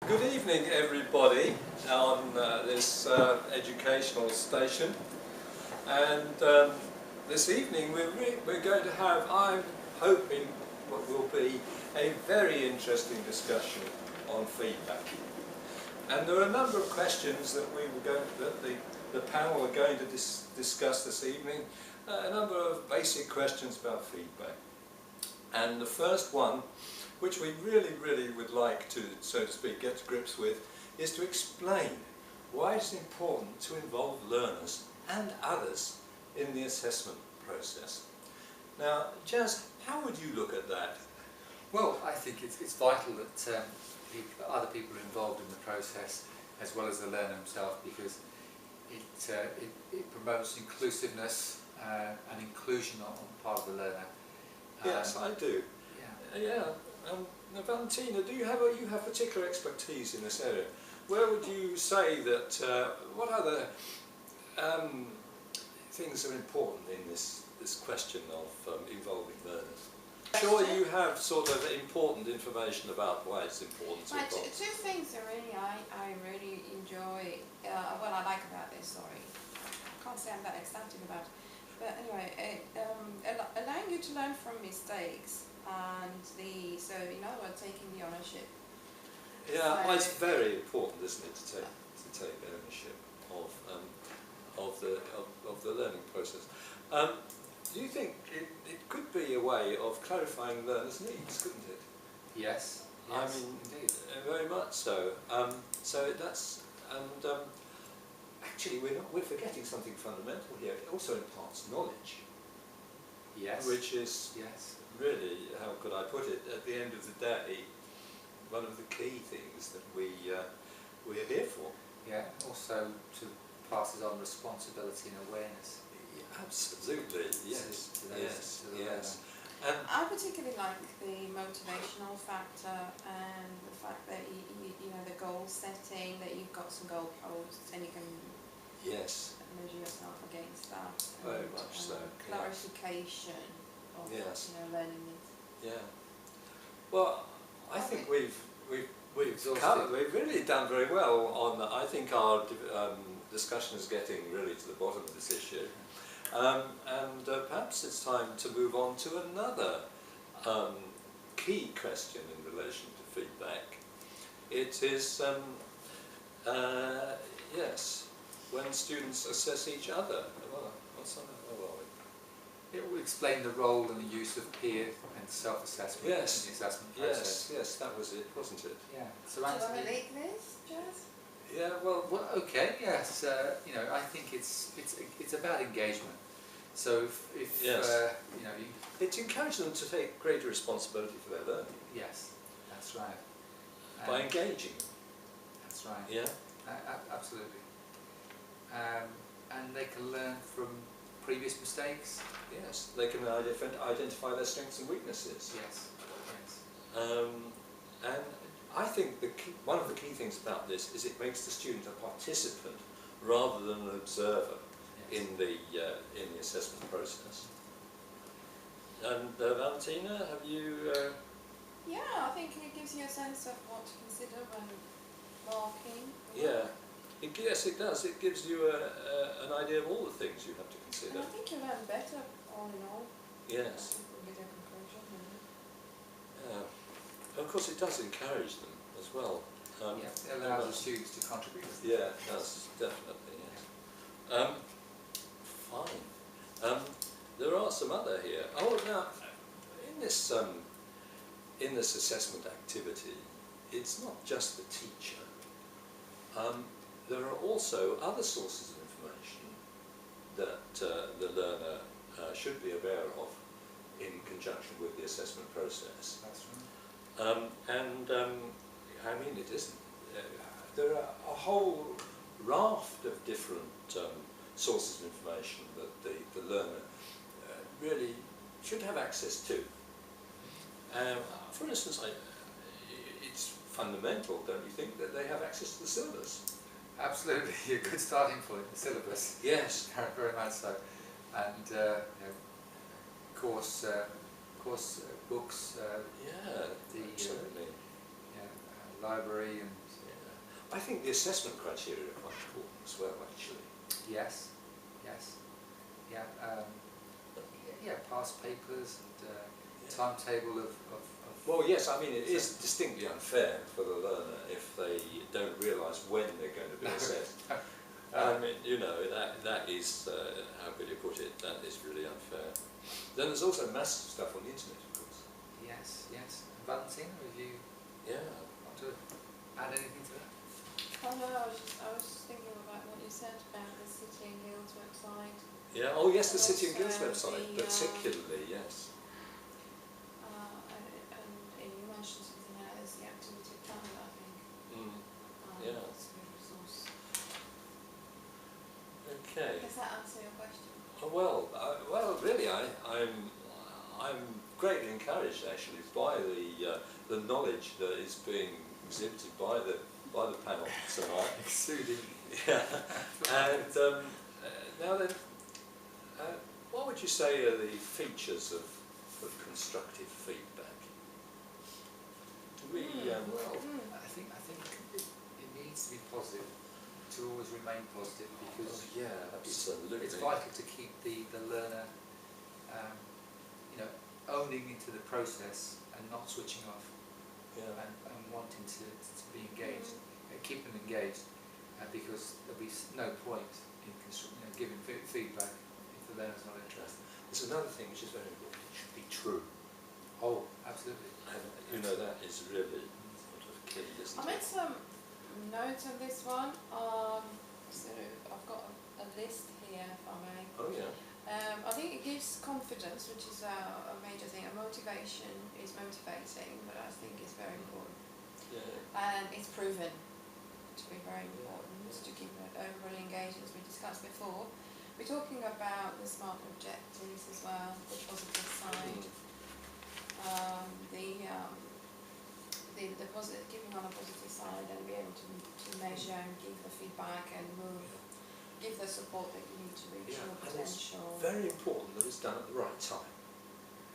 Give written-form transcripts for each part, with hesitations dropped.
Good evening everybody on this educational station, and this evening we're going to have, I'm hoping, what will be a very interesting discussion on feedback. And there are a number of questions that the panel are going to discuss this evening, a number of basic questions about feedback. And the first one, which we really would like to, so to speak, get to grips with, is to explain why it's important to involve learners and others in the assessment process. Now, Jas, how would you look at that? Well, I think it's vital that other people are involved in the process as well as the learner himself, because it promotes inclusiveness and inclusion on the part of the learner. Yes, I do. Yeah. Now, Valentina, you have particular expertise in this area. Where would you say that, what other things are important in this question of involving learners? Sure, you have sort of important information about why it's important to involve. Two things that I really enjoy, what I like about this, sorry, I can't say I'm that ecstatic about it, but anyway, allowing you to learn from mistakes, and so in other words, taking the ownership. Yeah, well, it's very important, isn't it, to take ownership of the learning process. Do you think it could be a way of clarifying learners' needs, couldn't it? Yes, I mean, indeed. Very much so. So that's, and actually we're forgetting something fundamental here. It also imparts knowledge. Yes. Which is really, how could I put it, at the end of the day, one of the key things that we're here for. Yeah, also to passes on responsibility and awareness. Absolutely, yes, yes. And I particularly like the motivational factor and the fact that you know, the goal setting, that you've got some goal posts and you can measure yourself against that. Very much so. Clarification of you know, learning needs. Yeah. Well, I think we've really done very well on. I think our discussion is getting really to the bottom of this issue. And perhaps it's time to move on to another key question in relation to feedback. It is, yes, when students assess each other. It will explain the role and the use of peer and self-assessment in the assessment process. Yes, that was it, wasn't it? Yeah. So do you want to relate this, Jas? Yeah, well, okay, yes. You know, I think it's about engagement. So if you know, it encourages them to take greater responsibility for their learning. Yes, that's right. By engaging. That's right. Yeah. Absolutely. And they can learn from previous mistakes. Yes, they can identify their strengths and weaknesses. Yes. And I think one of the key things about this is it makes the student a participant rather than an observer in the assessment process. And Valentina, have you? Yeah, I think it gives you a sense of what to consider when marking. Yeah. Yes, it does. It gives you an idea of all the things you have to consider. And I think you learn better, all in all. Yes. With a conclusion. Yeah. Of course, it does encourage them as well. It allows the students to contribute. Yeah, it does, definitely. Yes. Fine. There are some other here. Oh, now, in this assessment activity, it's not just the teacher. There are also other sources of information that the learner should be aware of in conjunction with the assessment process. That's right. I mean, it isn't. There are a whole raft of different sources of information that the learner really should have access to. For instance, it's fundamental, don't you think, that they have access to the syllabus? Absolutely, a good starting point, the syllabus. Yes. Very much so. And you know, course books. Absolutely. library, and Yeah. I think the assessment criteria are quite important as well, actually. yes, yeah, yeah, past papers, and timetable of Well, yes, I mean, it is distinctly unfair for the learner if they don't realise when they're going to be assessed. I mean, you know, that is, how could you put it, that is really unfair. Then there's also massive stuff on the internet, of course. yes. Valentina, would you Yeah. want to add anything to that? Oh no, I was just thinking about what you said about the City and Guilds website. Yeah, oh yes, the And City and Guilds also website, the, particularly, yes. And you mentioned something like this, the activity planner, I think. Mm. Yeah. That's a good resource. Okay. Does that answer your question? Oh, well, really, I'm greatly encouraged actually by the knowledge that is being exhibited by the panel tonight. Exuding. Yeah. And now then, what would you say are the features of constructive feedback? Do we? Well, I think it needs to be positive, to always remain positive, because yeah, absolutely. it's vital to keep the learner, you know, owning into the process and not switching off, Yeah. and wanting to be engaged, keep them engaged, because there'll be no point in giving feedback if the learner's not interested. There's another thing which is very important. It should be true. Oh, absolutely. And you know that is really sort of key, isn't I it? made some notes on this one. So I've got a list here, if I may. Oh yeah. I think it gives confidence, which is a major thing. And motivation is motivating, but I think it's very important. Yeah. And it's proven to be very important to keep it overall engaged, as we discussed before. We're talking about the SMART objectives as well, the positive side, the positive, giving on a positive side, and be able to measure and give the feedback and give the support that you need to reach your potential. It's very important that it's done at the right time.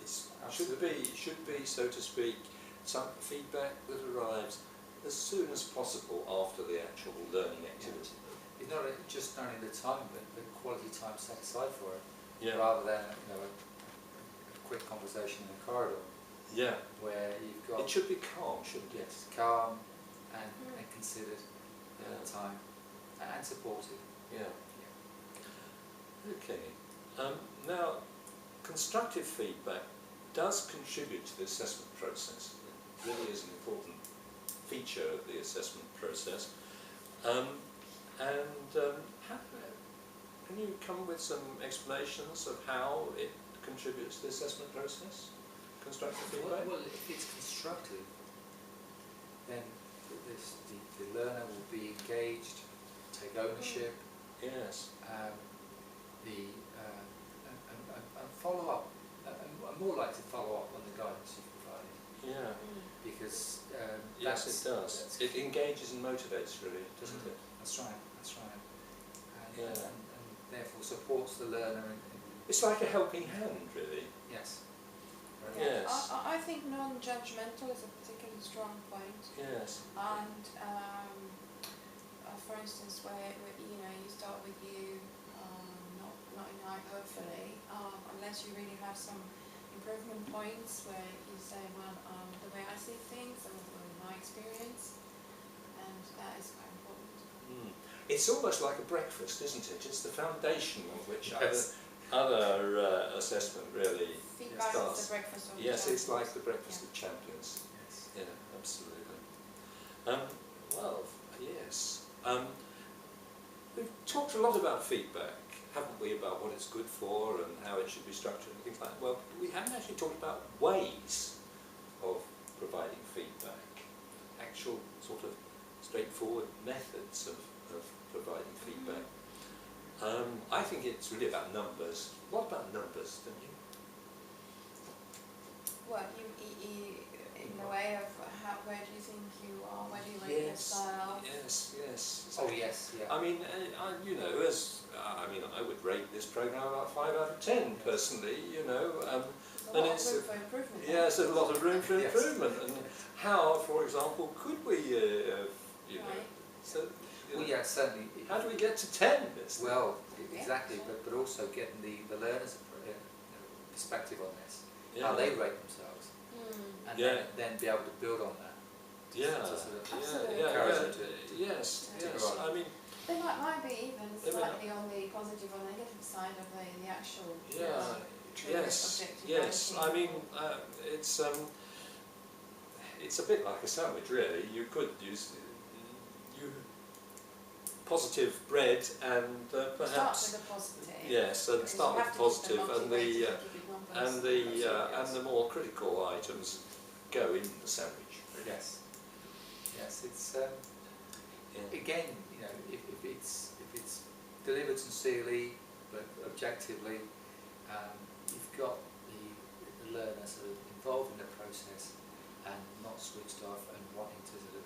It should be, so to speak, some feedback that arrives as soon as possible after the actual learning activity. It's not just only the time, but the quality time set aside for it, Yeah. rather than a quick conversation in the corridor. Yeah. Where you've got. It should be calm, shouldn't it? Yes, calm and considered time and supportive. Yeah. Okay. Now, constructive feedback does contribute to the assessment process. It really is an important feature of the assessment process. Can you come with some explanations of how it contributes to the assessment process? Constructive feedback? Well, if it's constructive, then the learner will be engaged, take ownership, Yes. and follow up, and more likely to follow up on the guidance you've provided. Yeah. Because Yes, it does. It engages and motivates, really, doesn't it? That's right. And, Yeah. and therefore supports the learner. It's like a helping hand, really. Yes. Yes. I think non-judgmental is a particularly strong point. Yes. And for instance, where you start with you, not in eye, hopefully, unless you really have some improvement points where you say, well, the way I see things, or my experience, and that is quite important. It's almost like a breakfast, isn't it? It's the foundation on which other assessment really Feedback starts. is the breakfast of Yes, the it's like the breakfast of champions. Yes. Yeah, absolutely. Well, yes. We've talked a lot about feedback, haven't we, about what it's good for and how it should be structured and things like that. Well, we haven't actually talked about ways of providing feedback, actual sort of straightforward methods of providing feedback. I think it's really about numbers. What about numbers, don't you? Well, you in the way of where do you think you are, where do you rate yourself? Yes. Oh yes, yeah. I mean, I would rate this program about 5 out of 10 personally. a lot of room for improvement. Yes, there's a lot of room for Yes. improvement. And how, for example, could we, you know, Right. so, you Well, know, yeah, certainly. how do we get to 10? Well, Yeah, exactly, sure. but also getting the learners' perspective on this, yeah. how they rate themselves, Mm. and Yeah. then be able to build on that. Yeah, To sort of Absolutely. encourage them to yes, to yes. go on. I mean, They might be even They may not- slightly on the positive or negative side of the actual yeah, true yes, objective yes. I ranking. mean, it's a bit like a sandwich, really. You could use positive bread and Start perhaps with a positive. yes, and because start you with have to keep them positive, and motivated the and keep it numbers. and the more critical items go in the sandwich. Yes, yes, it's Yeah. again, you know, if it's delivered sincerely but objectively, you've got the learner sort of involved in the process and not switched off and wanting to sort of,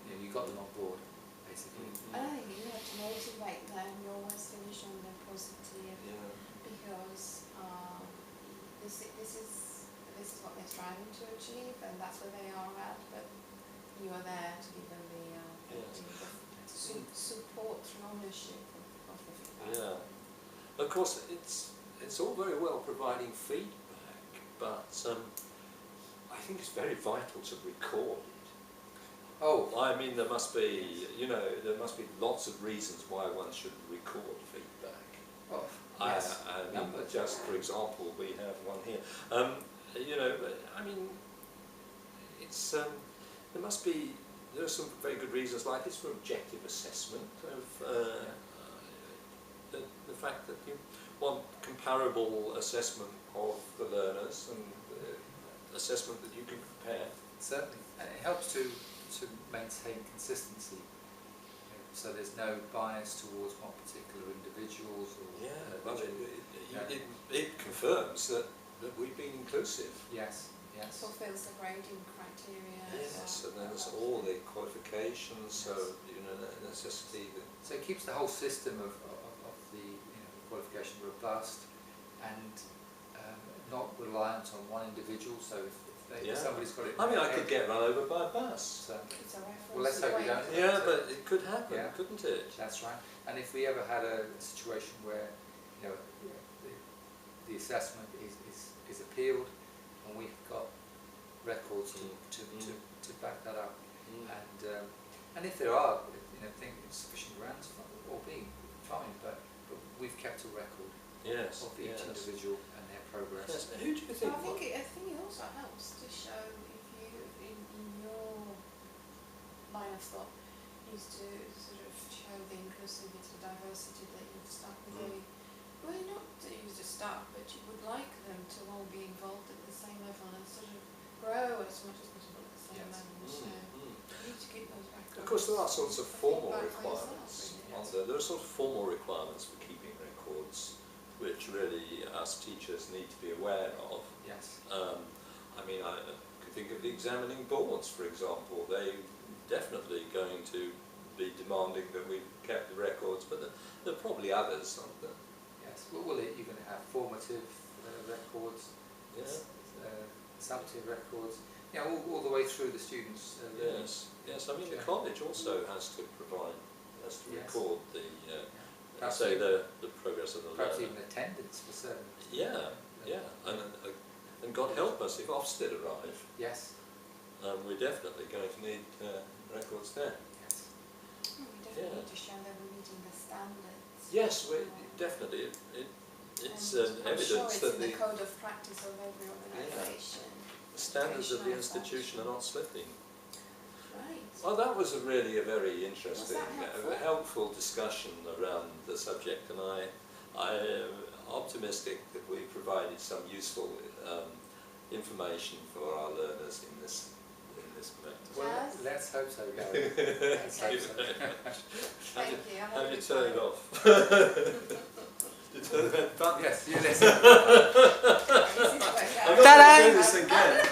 you know, you've got them on board basically. I think you have to motivate them. You always finish on the positive Yeah. because this is what they're striving to achieve, and that's where they are at. But you are there to give them the Yes. support through ownership of the feedback. Yeah. Of course, it's all very well providing feedback, but I think it's very vital to record it. Oh, I mean, there must be, you know, there must be lots of reasons why one should record feedback. well, yes, I mean, numbers. just for example, we have one here. You know, I mean, it's there are some very good reasons, like it's for objective assessment of the fact that you want comparable assessment of the learners and assessment that you can compare. Certainly, and it helps to maintain consistency, so there's no bias towards one particular individuals or Yeah, well, it confirms that we've been inclusive. yes, yes, Fulfills the grading criteria. as Yes, well. and there's all the qualifications, so you know the necessity that. so it keeps the whole system of the, you know, qualification robust and not reliant on one individual. So if Yeah. somebody's got it, I mean, I could get run over by a bus. So It's a reference. Well, let's hope we point. don't. Yeah, but it could happen, Yeah. couldn't it? that's right. And if we ever had a situation where, you know, the assessment is appealed and we've got records to back that up, and if there are, you know, sufficient grounds for all being fine, but we've kept a record Yes. of each Yes. individual and their progress. Yes. Who do you So think? I think it also helps to show if you, in your line of thought, is to sort of show the inclusivity, diversity that you've stuck with. Well, not to use the start, but you would like them to all be involved at the same level and sort of grow as much as possible at the same Yes. level. So you need to keep those records. Of course, there are sorts of for formal feedback for yourself, requirements. really. There are sort of formal requirements for keeping records, which really us teachers need to be aware of. Yes. I mean, I could think of the examining boards, for example. They're definitely going to be demanding that we kept the records, but there are probably others, aren't there? Yes. Well, you're going to have formative records, Yeah. summative records, yeah, all the way through the students. Yes. Yes. I mean, the college also has to Yes. record the, Perhaps say even- the progress of the perhaps learner. even attendance for certain. Yeah. Yeah. And God help us if Ofsted arrive. Yes. We're definitely going to need records there. Yes. We definitely need to show that we're meeting the standards. Yes, definitely. It's And I'm evidence sure it's that in the the code of practice of every organisation. standards of the educational institution are not slipping. Right. Well, that was a very interesting, helpful? helpful discussion around the subject, and I am optimistic that we provided some useful information for our learners in this matter. Well, Yes. let's hope so, Gary. Let's hope so. Thank you. Have you I've turned it had off? You turn that button? Yes, you listen. a good time. This is where I'm not going to do this again.